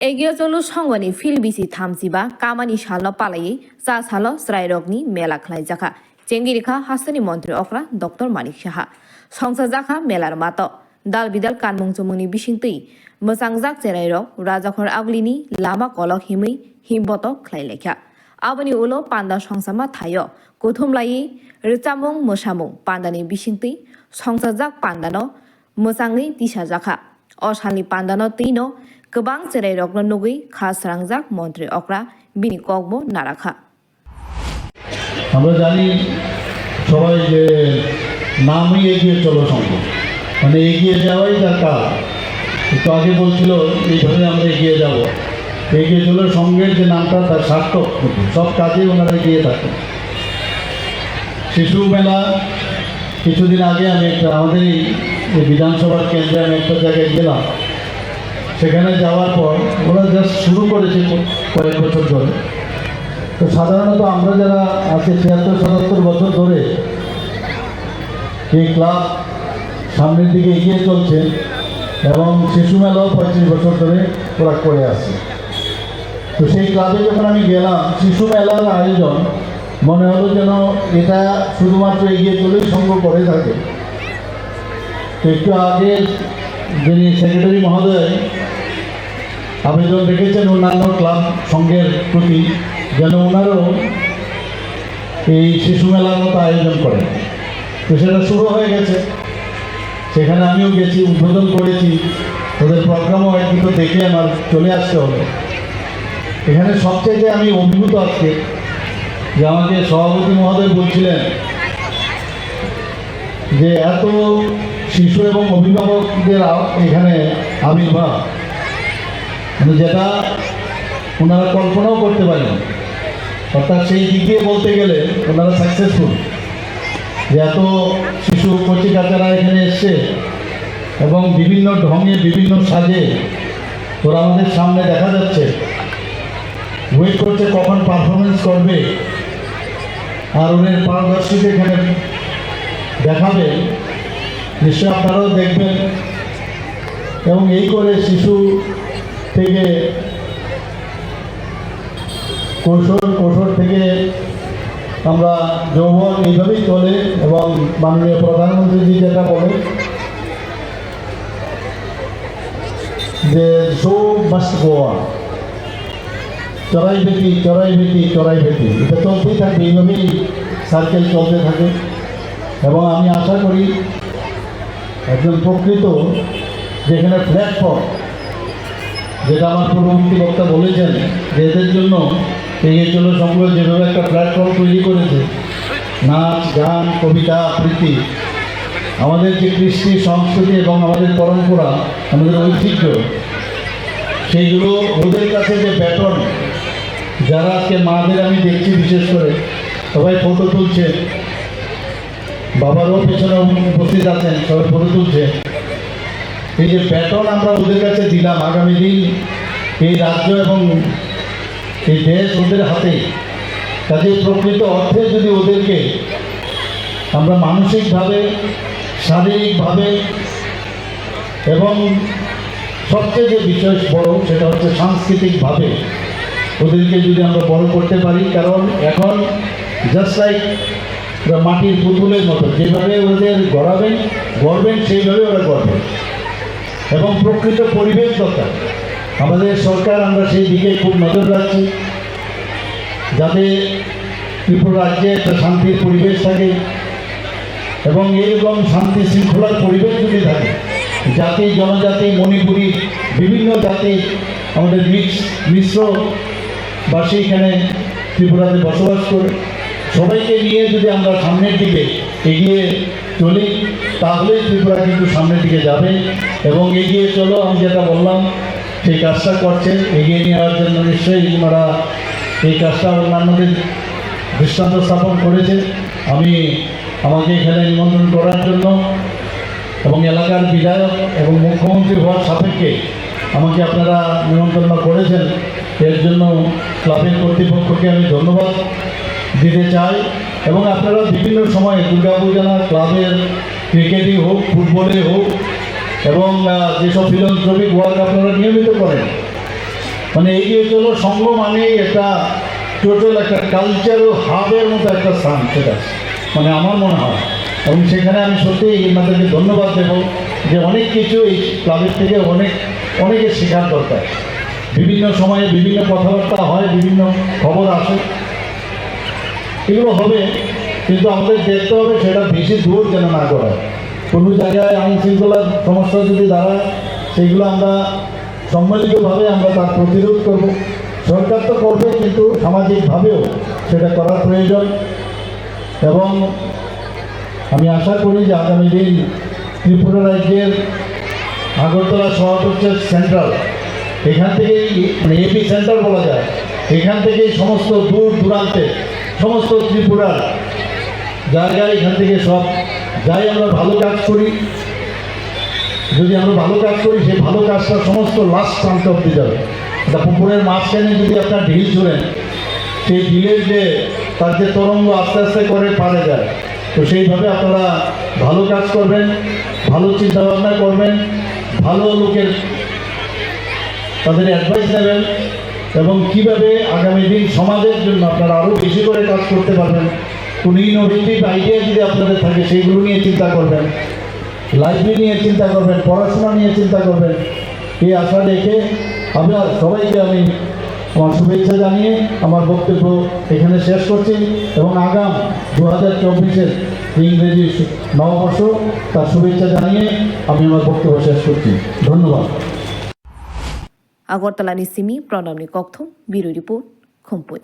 एगियाचलु संगनि फिलबिसि थामजिबा कामानि साल पालायै चा साल स्रायरगनि मेला खालायजाखा चेंगिरिखा हास्तनि मन्त्री अख्रा डक्टर मानिक साहा संसाजाखा मेलार मात दाल बिदाल कानमुंचमुनि बिसिंतै मोसांजाक चेरायरग राजाखर आगलिनि लामा कलक हिमै हिमबत खालायलेखा आबनि उलो पान्दा संसामा थायो कुथुमलायै रिचामुं मोसामुं पान्दानि बिसिंतै संसाजाक पान्दानो मोसाङै दिसाजाखा असालनि पान्दानो तैनो गोबां चेरायरगनो नुगै खासरांजाक मन्त्री अख्रा बिनि कगबो नाराखा আমরা জানি সবাই যে নামই এগিয়ে চলো সংঘ মানে এগিয়ে যাওয়াই তার কাজ। একটু আগে বলছিল এইভাবে আমরা এগিয়ে যাব, এগিয়ে চলো সংঘের যে নামটা তার সার্থক সব কাজে ওনারা এগিয়ে থাকেন। শিশু মেলা কিছুদিন আগে আমি একটা আমাদের এই বিধানসভার কেন্দ্রে আমি একটা জায়গায় গেলাম, সেখানে যাওয়ার পর ওরা জাস্ট শুরু করেছে কয়েক বছর ধরে। তো সাধারণত আমরা যারা আজকে ৭৬-৭৭ বছর ধরে এই ক্লাব সামনের দিকে এগিয়ে চলছে এবং শিশু মেলাও ৩৫ বছর ধরে ওরা করে আসছে। তো সেই ক্লাবে যখন আমি গেলাম, শিশু মেলার আয়োজন মনে হলো যেন এটা শুধুমাত্র এগিয়ে চলেই সংঘ করে থাকে। তো একটু আগে যিনি সেক্রেটারি মহোদয় আবেদন রেখেছেন অন্যান্য ক্লাব সংঘের প্রতি যেন ওনারও এই শিশু মেলার মতো আয়োজন করেন। তো সেটা শুরু হয়ে গেছে, সেখানে আমিও গেছি, উদ্বোধন করেছি। ওদের প্রোগ্রামও একটু দেখে আমার চলে আসতে হবে। এখানে সবচেয়ে আমি অভিভূত আজকে যে আমাকে সভাপতি মহোদয় বলছিলেন যে এত শিশু এবং অভিভাবকদের এখানে আবির্ভাব, মানে যেটা ওনারা কল্পনাও করতে পারেন। অর্থাৎ সেই দিক দিয়ে বলতে গেলে ওনারা সাকসেসফুল যে এত শিশু কচিকাচারা এখানে এসছে এবং বিভিন্ন ঢঙে বিভিন্ন সাজে ওরা আমাদের সামনে দেখা যাচ্ছে, ওয়েট করছে কখন পারফরমেন্স করবে আর ওদের পারদর্শিতা এখানে দেখাবে। নিশ্চয়ই আপনারাও দেখবেন এবং এই করে শিশু থেকে কৈশোর থেকে আমরা যৌবন এইভাবেই চলে এবং মাননীয় প্রধানমন্ত্রীজি যেটা বলে যে শো মাস্ট গো অন, চড়াই ভেটি চড়াই ভেটি চড়াই ভেটি, এটা চলতেই থাকবে, এইভাবেই সার্কেল চলতে থাকে। এবং আমি আশা করি একজন প্রকৃত যেখানে প্ল্যাটফর্ম, যেটা আমার পূর্ববর্তী বক্তা বলেছেন যে এদের জন্য এগিয়ে চলো সংঘ যেভাবে একটা প্ল্যাটফর্ম তৈরি করেছে, নাচ গান কবিতা আবৃত্তি, আমাদের যে কৃষ্টি সংস্কৃতি এবং আমাদের পরম্পরা আমাদের ঐতিহ্য, সেইগুলো ওদের কাছে যে ব্যাটন, যারা আজকে মাদের আমি দেখছি বিশেষ করে সবাই ফটো তুলছে, বাবারও পেছনে উপস্থিত আছেন, সবাই ফটো তুলছে। এই যে ব্যাটন আমরা ওদের কাছে দিলাম, আগামী দিন এই রাজ্য এবং এই দেশ ওদের হাতে, কাজে প্রকৃত অর্থে যদি ওদেরকে আমরা মানসিকভাবে শারীরিকভাবে এবং সবচেয়ে যে বিষয় বড় সেটা হচ্ছে সাংস্কৃতিকভাবে ওদেরকে যদি আমরা বড় করতে পারি। কারণ এখন জাস্ট লাইক মাটির পুতুলের মতো, যেভাবে ওদের গড়বেন সেইভাবে ওরা গড়বে এবং প্রকৃত পরিবেশ দরকার আমাদের সরকার। আমরা সেই দিকে খুব নজর রাখছি যাতে ত্রিপুরা রাজ্যে একটা শান্তির পরিবেশ থাকে এবং এইরকম শান্তি শৃঙ্খলার পরিবেশ যদি থাকে, জাতি জনজাতি মণিপুরি বিভিন্ন জাতি আমাদের মিশ্রবাসী এখানে ত্রিপুরাতে বসবাস করে, সবাইকে নিয়ে যদি আমরা সামনের দিকে এগিয়ে চলি তাহলেই ত্রিপুরা কিন্তু সামনের দিকে যাবে। এবং এগিয়ে চলো আমি যেটা বললাম সেই কাজটা করছেন, এগিয়ে নেওয়ার জন্য নিশ্চয়ই ওনারা এই কাজটা অন্যান্যদের দৃষ্টান্ত স্থাপন করেছে। আমাকে এখানে নিমন্ত্রণ করার জন্য এবং এলাকার বিধায়ক এবং মুখ্যমন্ত্রী হওয়ার সাপেক্ষে আমাকে আপনারা নিমন্ত্রণ করেছেন, এর জন্য ক্লাবের কর্তৃপক্ষকে আমি ধন্যবাদ দিতে চাই। এবং আপনারা বিভিন্ন সময়ে দুর্গাপূজা ক্লাবের ক্রিকেটই হোক ফুটবলে হোক এবং যেসব ফিলান্থ্রপিক ওয়ার্ক আপনারা নিয়মিত করেন, মানে এগিয়ে চলো সংঘ মানেই একটা টোটাল একটা কালচারাল হাবের মতো একটা স্থান সেটা, মানে আমার মনে হয়। এবং সেখানে আমি সত্যি এনাদেরকে ধন্যবাদ দেবো যে অনেক কিছু এই ক্লাবের থেকে অনেকে শেখার দরকার। বিভিন্ন সময়ে বিভিন্ন কথাবার্তা হয়, বিভিন্ন খবর আসে, এগুলো হবে, কিন্তু আমাদের দেখতে হবে সেটা বেশি দূর যেন না করায়। কোনো জায়গায় আইন শৃঙ্খলার সমস্যা যদি দাঁড়ায়, সেগুলো আমরা সম্মিলিতভাবে আমরা তার প্রতিরোধ করব। সরকার তো করবে, কিন্তু সামাজিকভাবেও সেটা করার প্রয়োজন। এবং আমি আশা করি যে আগামী দিন ত্রিপুরা রাজ্যের আগরতলা শহর হচ্ছে সেন্ট্রাল, এখান থেকেই মানে এপি সেন্টার বলা যায়, এখান থেকেই সমস্ত দূর দূরান্তে সমস্ত ত্রিপুরার জায়গায় এখান থেকে সব যাই আমরা ভালো কাজ করি, যদি আমরা ভালো কাজ করি সেই ভালো কাজটা সমস্ত লাস্ট প্রান্ত অব্দি যাবে। এটা পুকুরের মাঝখানে যদি আপনার ঢিল ছুঁড়েন, সেই ঢিলের যে তার যে তরঙ্গ আস্তে আস্তে করে পারে যায়। তো সেইভাবে আপনারা ভালো কাজ করবেন, ভালো চিন্তাভাবনা করবেন, ভালো লোকের তাদের অ্যাডভাইস নেবেন, এবং কীভাবে আগামী দিন সমাজের জন্য আপনারা আরও বেশি করে কাজ করতে পারবেন। কোনো ইনোভেটিভ আইডিয়া যদি আপনাদের থাকে সেইগুলো নিয়ে চিন্তা করবেন, লাইব্রেরি নিয়ে চিন্তা করবেন, পড়াশোনা নিয়ে চিন্তা করবেন। এই আশা রেখে আমরা সবাইকে আমি আমার শুভেচ্ছা জানিয়ে আমার বক্তব্য এখানে শেষ করছি, এবং আগাম 2024-এর ইংরেজি নববর্ষ তার শুভেচ্ছা জানিয়ে আমি আমার বক্তব্য শেষ করছি। ধন্যবাদ। আগরতলাनि सिमी प्रणबनि कक्थम बिरो रिपोर्ट खुम्पुई।